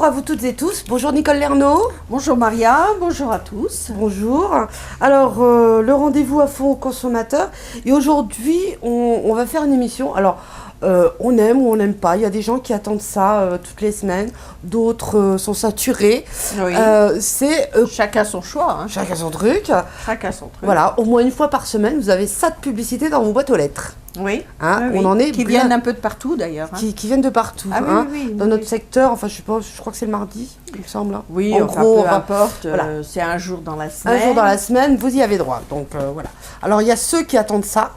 bonjour à vous toutes et tous. Bonjour Nicole Lernaud. Bonjour Maria, bonjour à tous. Bonjour. Alors, le rendez-vous à fond aux consommateurs. Et aujourd'hui, on va faire une émission. Alors, on aime ou on n'aime pas. Il y a des gens qui attendent ça toutes les semaines. D'autres sont saturés. Oui. Chacun son choix. Hein. Chacun son truc. Chacun son truc. Voilà, au moins une fois par semaine, vous avez ça de publicité dans vos boîtes aux lettres. Oui. Hein, oui. On en est qui viennent un peu de partout d'ailleurs. Hein. Qui viennent de partout. Ah, hein. oui, Dans notre secteur, enfin, je crois que c'est le mardi, il me semble. Hein. Oui, en enfin, gros, peu importe. voilà. C'est un jour dans la semaine. Un jour dans la semaine, vous y avez droit. Donc voilà. Alors il y a ceux qui attendent ça.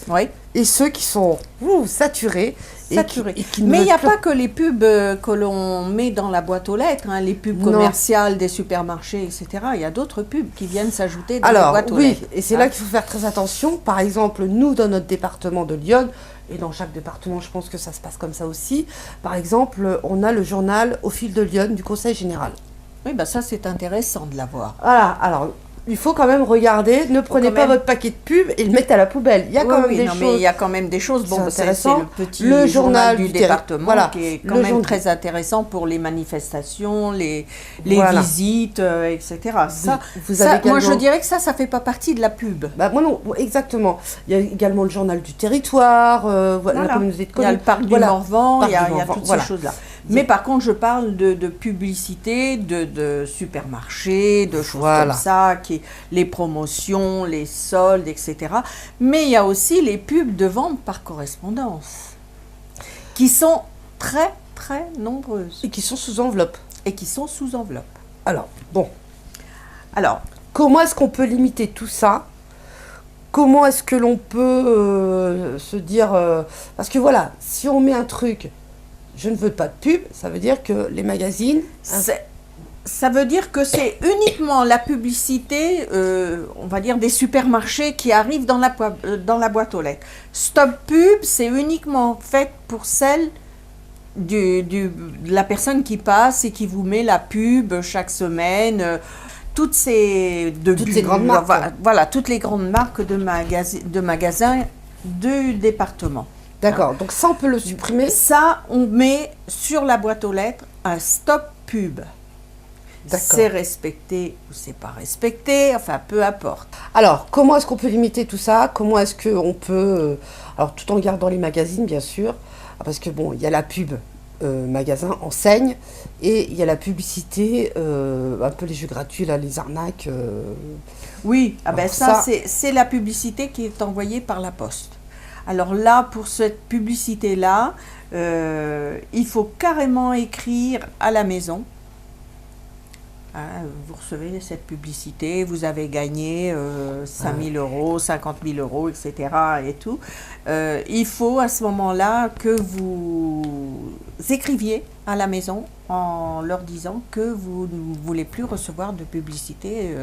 Oui. Et ceux qui sont saturés. Mais il n'y a pas que les pubs que l'on met dans la boîte aux lettres, hein, les pubs commerciales des supermarchés, etc. Il y a d'autres pubs qui viennent s'ajouter dans la boîte aux lettres. Et c'est là qu'il faut faire très attention. Par exemple, nous, dans notre département de Lyon, et dans chaque département, je pense que ça se passe comme ça aussi, par exemple, on a le journal Au fil de Lyon du Conseil général. Oui, bah ça c'est intéressant de l'avoir. Voilà, alors... Il faut quand même regarder, ne prenez pas votre paquet de pub et le mettez à la poubelle. Il y a quand même des choses. Mais il y a quand même des choses. Bon, c'est le petit journal du département qui est quand même très intéressant pour les manifestations, les visites, etc. Moi, je dirais que ça fait pas partie de la pub. Bah, moi non, exactement. Il y a également le journal du territoire, la communauté de communes. Il y a le parc du Morvan, il y a toutes ces choses-là. Mais par contre, je parle de publicité, de supermarchés, de choses comme ça, les promotions, les soldes, etc. Mais il y a aussi les pubs de vente par correspondance, qui sont très, très nombreuses. Et qui sont sous enveloppe. Alors, bon. Alors, comment est-ce qu'on peut limiter tout ça ? Comment est-ce que l'on peut se dire... parce que voilà, si on met un truc... Je ne veux pas de pub, ça veut dire que les magazines... Ça veut dire que c'est uniquement la publicité, on va dire, des supermarchés qui arrivent dans la boîte aux lettres. Stop pub, c'est uniquement fait pour celle de la personne qui passe et qui vous met la pub chaque semaine. Toutes ces grandes marques. Voilà, toutes les grandes marques de magasins du département. D'accord, donc ça on peut le supprimer. Ça, on met sur la boîte aux lettres un stop pub. C'est respecté ou c'est pas respecté, enfin peu importe. Alors, comment est-ce qu'on peut limiter tout ça ? Comment est-ce qu'on peut... alors, tout en gardant les magazines, bien sûr, parce que bon, il y a la pub magasin, enseigne, et il y a la publicité, un peu les jeux gratuits, là, les arnaques. Oui, ça c'est la publicité qui est envoyée par la poste. Alors là, pour cette publicité-là, il faut carrément écrire à la maison. Vous recevez cette publicité, vous avez gagné 5 000 euros, 50 000 euros, etc. et tout. Il faut à ce moment-là que vous écriviez à la maison en leur disant que vous ne voulez plus recevoir de publicité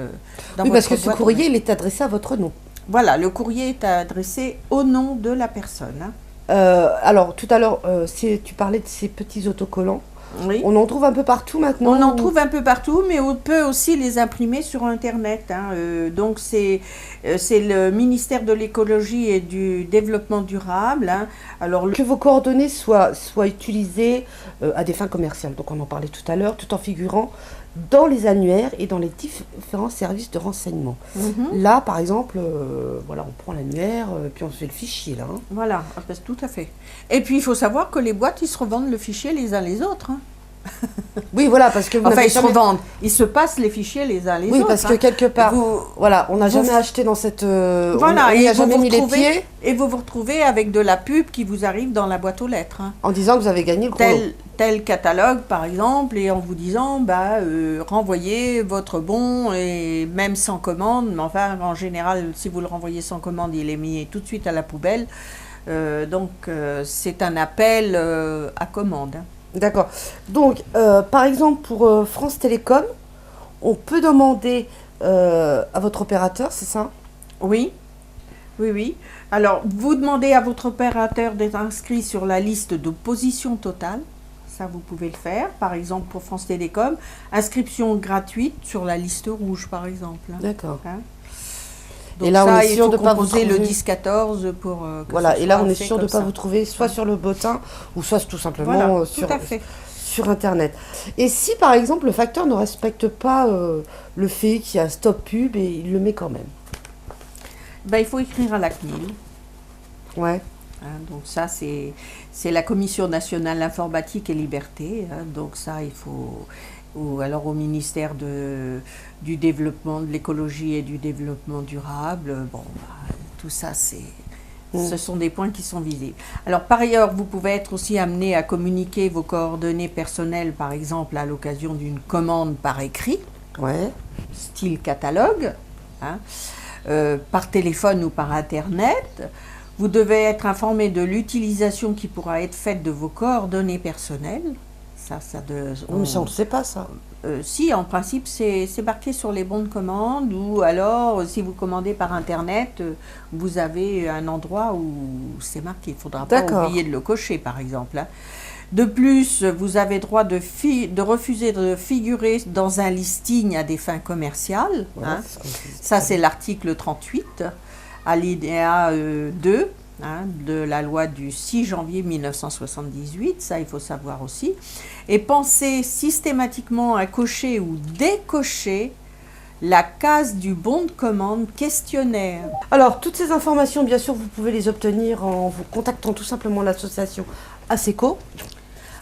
dans votre boîte. Parce que ce courrier, il est adressé à votre nom. Voilà, le courrier est adressé au nom de la personne. Hein. Alors, tout à l'heure, tu parlais de ces petits autocollants. Oui. On en trouve un peu partout maintenant. On en trouve un peu partout, mais on peut aussi les imprimer sur Internet. Hein. Donc, c'est le ministère de l'écologie et du développement durable. Hein. Alors, que vos coordonnées soient utilisées à des fins commerciales. Donc, on en parlait tout à l'heure, tout en figurant dans les annuaires et dans les différents services de renseignement. Là, par exemple, voilà, on prend l'annuaire, puis on se fait le fichier, là. Hein. Voilà, tout à fait. Et puis, il faut savoir que les boîtes, ils se revendent le fichier les uns les autres. Hein. Oui, voilà, parce que ils se revendent. Ils se passent les fichiers les uns les autres. Oui, parce que quelque part, voilà, on n'a jamais acheté dans cette... voilà, on n'a jamais mis les pieds. Et vous vous retrouvez avec de la pub qui vous arrive dans la boîte aux lettres. Hein. En disant que vous avez gagné le gros lot. Tel catalogue, par exemple, et en vous disant, renvoyez votre bon, et même sans commande, mais enfin, en général, si vous le renvoyez sans commande, il est mis tout de suite à la poubelle. Donc, c'est un appel à commande. Hein. D'accord. Donc, par exemple, pour France Télécom, on peut demander à votre opérateur, c'est ça ? Oui. Alors, vous demandez à votre opérateur d'être inscrit sur la liste d'opposition totale. Ça, vous pouvez le faire. Par exemple, pour France Télécom, inscription gratuite sur la liste rouge, par exemple. D'accord. Hein. Donc et là, ça, on est sûr de pas vous trouver trouver le 10-14 pour que voilà, ça et là, soit on est fait sûr de ne pas ça. vous trouver soit sur le bottin, ou soit tout simplement tout à fait. sur Internet. Et si par exemple le facteur ne respecte pas le fait qu'il y a stop pub et il le met quand même. Ben, il faut écrire à la CNIL. Ouais. Hein, donc ça, c'est la Commission nationale informatique et liberté. Hein, donc ça, il faut... Ou alors au ministère du développement, de l'écologie et du développement durable. Bon, bah, tout ça, ce sont des points qui sont visibles. Alors par ailleurs, vous pouvez être aussi amené à communiquer vos coordonnées personnelles, par exemple à l'occasion d'une commande par écrit, Ouais. style catalogue, hein, par téléphone ou par Internet. Vous devez être informé de l'utilisation qui pourra être faite de vos coordonnées personnelles. Mais ça, on ne sait pas, ça. Si, en principe, c'est marqué sur les bons de commande, ou alors, si vous commandez par Internet, vous avez un endroit où c'est marqué. Il ne faudra pas oublier de le cocher, par exemple. Hein. De plus, vous avez droit de refuser de figurer dans un listing à des fins commerciales. Ouais, hein. Ça, c'est l'article 38, alinéa 2. Hein, de la loi du 6 janvier 1978, ça il faut savoir aussi, et pensez systématiquement à cocher ou décocher la case du bon de commande questionnaire. Alors, toutes ces informations, bien sûr, vous pouvez les obtenir en vous contactant tout simplement l'association ASECO.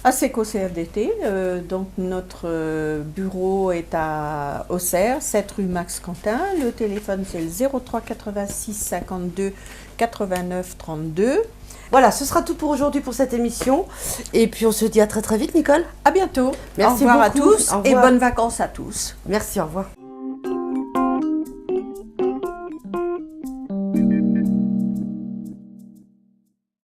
ASECO CFDT, donc notre bureau est à Auxerre, 7 rue Max Quentin. Le téléphone c'est le 03 86 52 89 32. Voilà, ce sera tout pour aujourd'hui pour cette émission. Et puis on se dit à très très vite, Nicole. À bientôt. Merci au revoir beaucoup. à tous et bonnes vacances à tous. Merci, au revoir.